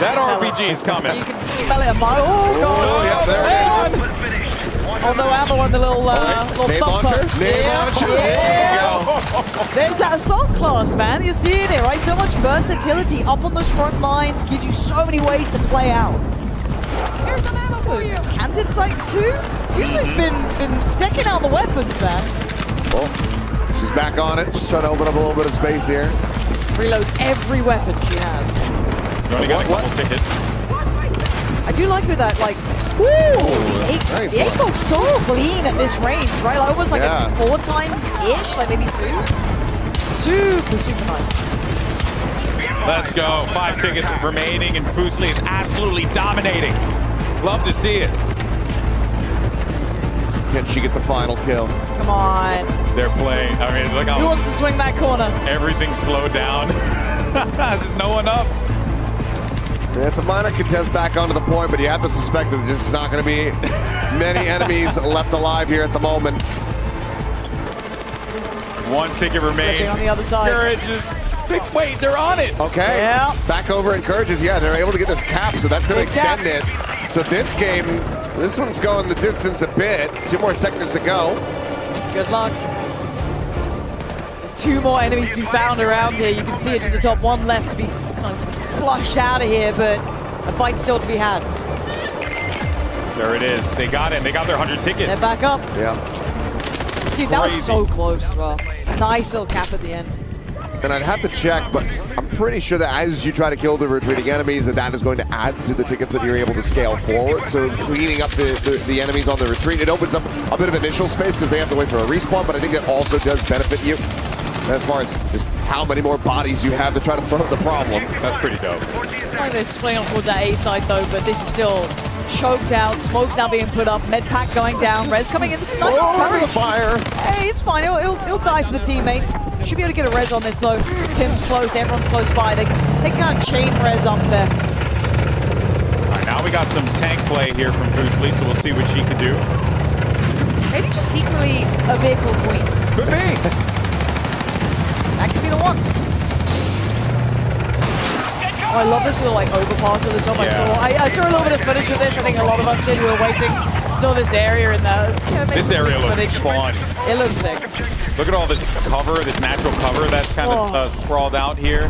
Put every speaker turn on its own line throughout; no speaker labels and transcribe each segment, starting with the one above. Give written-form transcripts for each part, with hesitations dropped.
That RPG's coming.
You can smell it a mile. Oh, God.
Oh, yeah, there it is.
Oh, no ammo on the little
Nade
thumper.
launcher? Nade launcher.
Yeah. There's that assault class, man. You're seeing it, right? So much versatility up on those front lines gives you so many ways to play out.
Here's some ammo for you.
Canted sights too? Usually's been decking out the weapons, man.
Oh, she's back on it. She's trying to open up a little bit of space here.
Reload every weapon she has.
You only got a couple tickets.
I do like with that, like, woo!
Nice
The
one.
ACOG's so clean at this range, right? Like almost like
Yeah.
a 4 times-ish, like maybe 2. Super, super nice.
Let's go. 5 tickets remaining, and Boostley is absolutely dominating. Love to see it.
Can she get the final kill?
Come on.
They're playing. I mean, look
Who
how
wants to swing that corner?
everything's slowed down. There's no one up.
Yeah, it's a minor contest back onto the point, but you have to suspect that there's just not going to be many enemies left alive here at the moment.
1 ticket remains.
Looking on the other side.
Courage is... Wait, they're on it.
Okay,
Yeah.
back over encourages. Yeah, they're able to get this cap, so that's going to
Good cap.
extend it. So this game, this one's going the distance a bit. 2 more seconds to go.
Good luck. There's 2 more enemies to be found around here. You can see it to the top. 1 left to be kind of flushed out of here, but a fight's still to be had.
There it is. They got it. They got their 100
They're
tickets.
back up.
Yeah,
Dude, that was
Crazy.
so close as well. Nice little cap at the end.
and I'd have to check, but I'm pretty sure that as you try to kill the retreating enemies, that is going to add to the tickets that you're able to scale forward. So cleaning up the enemies on the retreat, it opens up a bit of initial space because they have to wait for a respawn, but I think it also does benefit you as far as just how many more bodies you have to try to throw the problem.
That's pretty dope.
I think they're splitting up towards that A side though, but this is still choked out. Smoke's now being put up. Med pack going down. Res coming in. This is nice
Oh, the
coverage.
fire!
Hey, it's fine. He'll die for the teammate. Should be able to get a res on this though. Tim's close. Everyone's close by. They can't chain res up there.
All right, now we got some tank play here from Boostley, so we'll see what she can do.
Maybe just secretly a vehicle queen.
Could be.
That could be the one. Oh, I love this little like overpass at the top.
Yeah.
I saw a little bit of footage of this. I think a lot of us did. We were waiting. Saw this area in there.
This area looks fun.
It looks sick.
Look at all this cover, this natural cover that's kind of sprawled out here.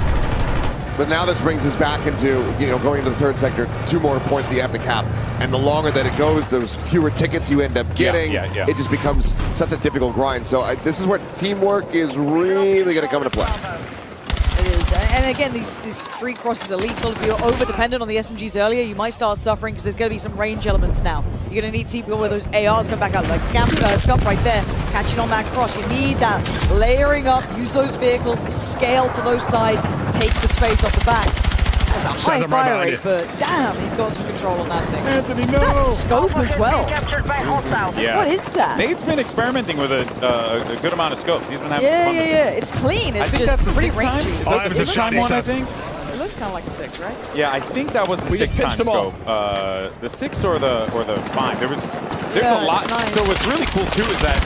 But now this brings us back into, going into the third sector, 2 more points that you have to cap. And the longer that it goes, those fewer tickets you end up getting.
Yeah.
It just becomes such a difficult grind. So this is where teamwork is really going to come into play.
It is. And again, these street crosses are lethal. If you're over-dependent on the SMGs earlier, you might start suffering because there's going to be some range elements now. You're going to need people with those ARs come back out, like Scump right there, catching on that cross. You need that layering up, use those vehicles to scale to those sides, take the space off the back. That's a high fire rate, but damn, he's got some control on that thing.
Anthony, no!
That scope as well.
Captured by hostiles.
Yeah.
What is that?
Nate's been experimenting with a good amount of scopes. He's been having
Yeah.
fun with it.
It's clean. It's
I think
just
that's the
pretty
6 time.
rangy.
Is that the 6 time one, I think?
It looks kind of like a 6, right?
Yeah, I think that was the
We
6
just
time
pitched them all.
scope. The 6 or the 5. There's
Yeah,
a lot.
it's nice.
So what's really cool too is that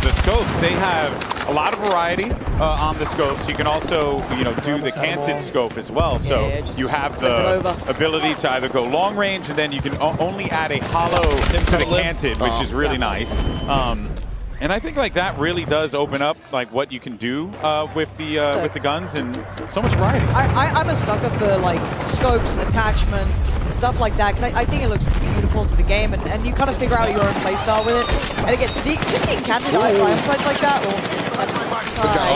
the scopes, they have a lot of variety on the scopes. You can also do the canted scope as well. So
just
you have
flip it
the
over.
ability to either go long range, and then you can only add a hollow to the canted, which is really nice. And I think like that really does open up like what you can do with the guns, and so much variety.
I'm a sucker for like scopes, attachments, stuff like that, because I think it looks beautiful to the game, and you kind of figure out your own playstyle with it. And again, just seeing Canted fights like that,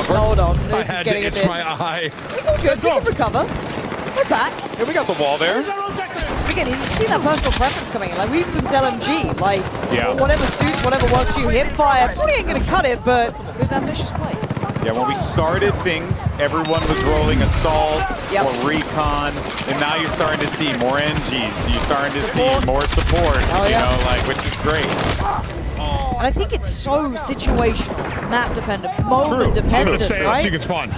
hold on, this is getting a bit. It's all good, we can recover. We're back.
Yeah, we got the wall there.
Again, you've seen that personal preference coming in. Like, we've been LMG, like, whatever suits, whatever works for you. Hip fire, probably ain't gonna cut it, but it was an ambitious play.
Yeah, when we started things, everyone was rolling Assault
Yep.
or Recon, and now you're starting to see more NGs. You're starting to see more support, which is great.
And I think it's so situational, map dependent, moment dependent, right?
You can spawn.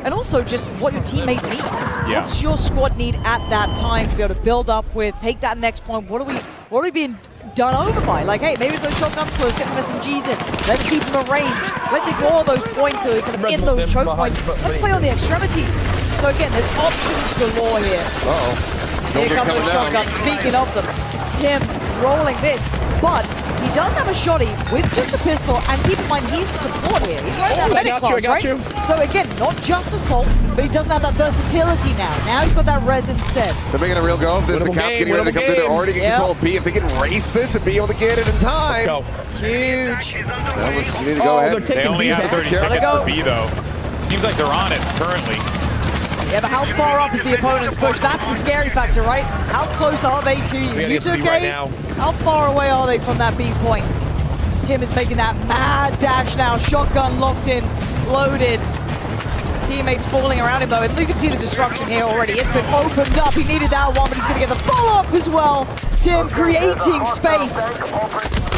And also just what your teammate needs.
Yeah.
What's your squad need at that time to be able to build up with, take that next point? What are we being done over by? Like, hey, maybe it's those shotgun squads, get some SMGs in. Let's keep them at range. Let's ignore those points that are kind of in those choke points. Let's play on the extremities. So again, there's options galore here.
Uh-oh.
Here come
coming
those
down.
shotguns. Speaking of them, Tim rolling this, but he does have a shotty with just a pistol, and keep in mind he's support here. He's right that medic class, right? So again, not just assault, but he doesn't have that versatility now. Now he's got that res instead.
They're making a real go of this. The cap getting ready to come through. They're already getting control of B. If they can race this and be able to get it in time.
Let's go.
Huge.
Well, you need to go ahead.
They only have 30 tickets for B, though. Seems like they're on it currently.
Yeah, but how far up is the opponent's push? That's the scary factor, right? How close are they to you? You took
right
A.
now.
How far away are they from that B point? Tim is making that mad dash now. Shotgun locked in, loaded. Teammates falling around him though, and you can see the destruction here already. It's been opened up. He needed that one, but he's going to get the follow-up as well. Tim creating space.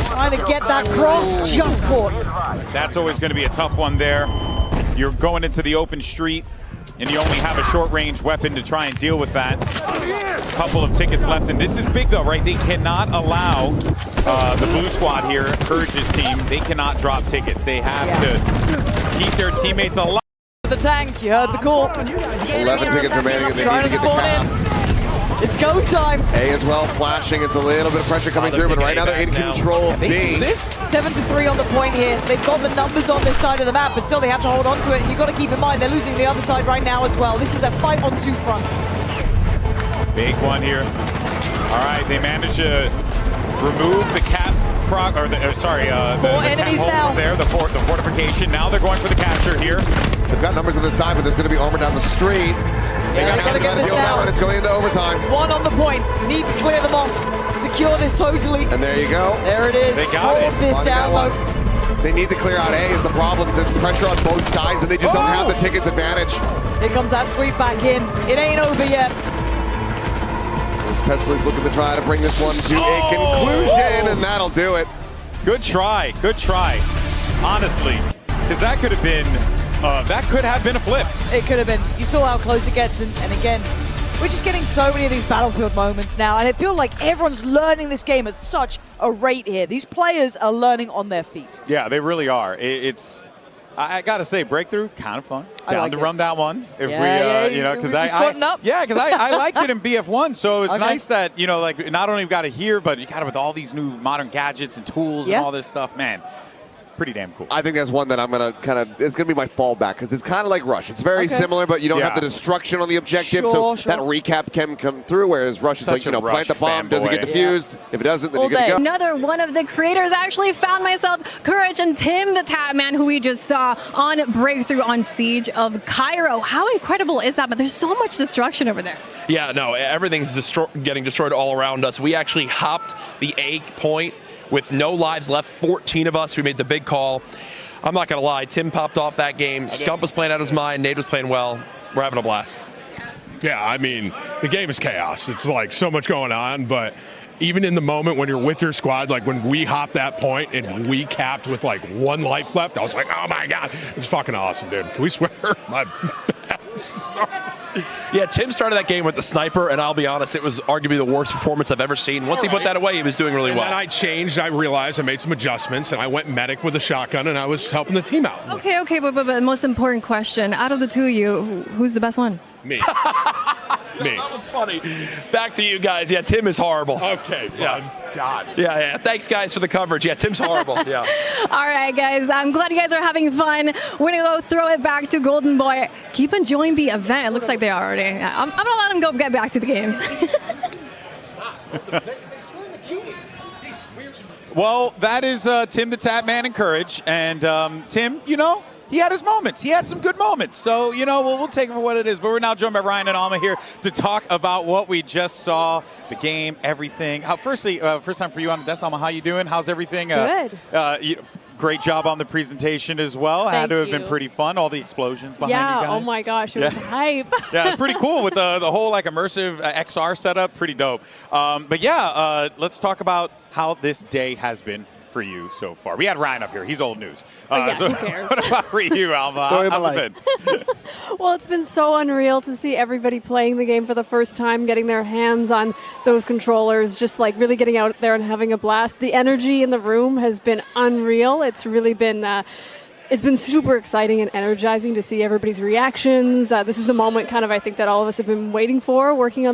Trying to get that cross, just caught.
That's always going to be a tough one there. You're going into the open street, and you only have a short-range weapon to try and deal with that. A couple of tickets left, and this is big though, right? They cannot allow the blue squad here, Courage's team, they cannot drop tickets. They have to keep their teammates alive.
The tank, you heard the call.
11 tickets remaining, and they need to get the cap.
It's go time.
A as well, flashing. It's a little bit of pressure coming through, but right now they're in control of B.
7-3 on the point here. They've got the numbers on this side of the map, but still they have to hold on to it. And you've got to keep in mind, they're losing the other side right now as well. This is a fight on two fronts.
Big one here. All right, they managed to remove the cap.
Four enemies now.
There, the fortification. Now they're going for the capture here.
They've got numbers on the side, but there's going to be armor down the street.
Yeah, they gotta get this down.
It's going into overtime.
One on the point. Need to clear them off. Secure this totally.
And there you go.
There it is.
They got
Hold this down low.
They need to clear out A is the problem. There's pressure on both sides, and they just don't have the tickets advantage.
Here comes that sweep back in. It ain't over yet.
Pestley's looking to try to bring this one to a conclusion, and that'll do it.
Good try, honestly, because that could have been a flip.
It could have been. You saw how close it gets, and again, we're just getting so many of these Battlefield moments now, and I feel like everyone's learning this game at such a rate here. These players are learning on their feet.
Yeah, they really are. I gotta say, breakthrough, kind of fun. Down to run that one. If we, because I liked it in BF1, so it's nice that like not only got it here, but you got it with all these new modern gadgets and tools and all this stuff. Man, pretty damn cool.
I think that's one that I'm gonna it's gonna be my fallback because it's kind of like Rush. It's very similar, but you don't have the destruction on the objective, so that recap can come through. Whereas Rush is like, plant the bomb, does it get defused? If it doesn't, then you're gonna go.
Another one of the creators actually found myself, Courage and Tim the Tatman, who we just saw on Breakthrough on Siege of Cairo. How incredible is that? But there's so much destruction over there.
Yeah, no, everything's getting destroyed all around us. We actually hopped the A point with no lives left, 14 of us. We made the big call. I'm not going to lie, Tim popped off that game. Scump was playing out his mind. Nate was playing well. We're having a blast.
Yeah, I mean, the game is chaos. It's like so much going on, but even in the moment when you're with your squad, like when we hopped that point and we capped with like one life left, I was like, oh my God, it's fucking awesome, dude. Can we swear? My
Yeah, Tim started that game with the sniper, and I'll be honest, it was arguably the worst performance I've ever seen. Once he put that away, he was doing really well.
And then I changed. I realized I made some adjustments, and I went medic with a shotgun, and I was helping the team out.
Okay, but the most important question, out of the two of you, who's the best one?
Me. Me.
That was funny. Back to you guys. Yeah, Tim is horrible.
Okay, God.
Yeah. Thanks, guys, for the coverage. Yeah, Tim's horrible. Yeah.
All right, guys. I'm glad you guys are having fun. We're going to go throw it back to Golden Boy. Keep enjoying the event. It looks like they are already. I'm going to let them go get back to the games.
Well, that is Tim the Tatman and Courage. And Tim, he had his moments. He had some good moments. So, we'll take it for what it is. But we're now joined by Ryan and Alma here to talk about what we just saw, the game, everything. Firstly, first time for you on the desk, Alma. How you doing? How's everything?
Good.
Great job on the presentation as well. Had to have been pretty fun. All the explosions behind you guys.
Yeah, oh my gosh, it was hype.
Yeah, it's pretty cool with the whole immersive XR setup. Pretty dope. But yeah, let's talk about how this day has been for you so far. We had Ryan up here. He's old news.
Who cares?
What about for you, Alma? How's it been?
Well, it's been so unreal to see everybody playing the game for the first time, getting their hands on those controllers, just like really getting out there and having a blast. The energy in the room has been unreal. It's really been it's been super exciting and energizing to see everybody's reactions. This is the moment I think that all of us have been waiting for working on the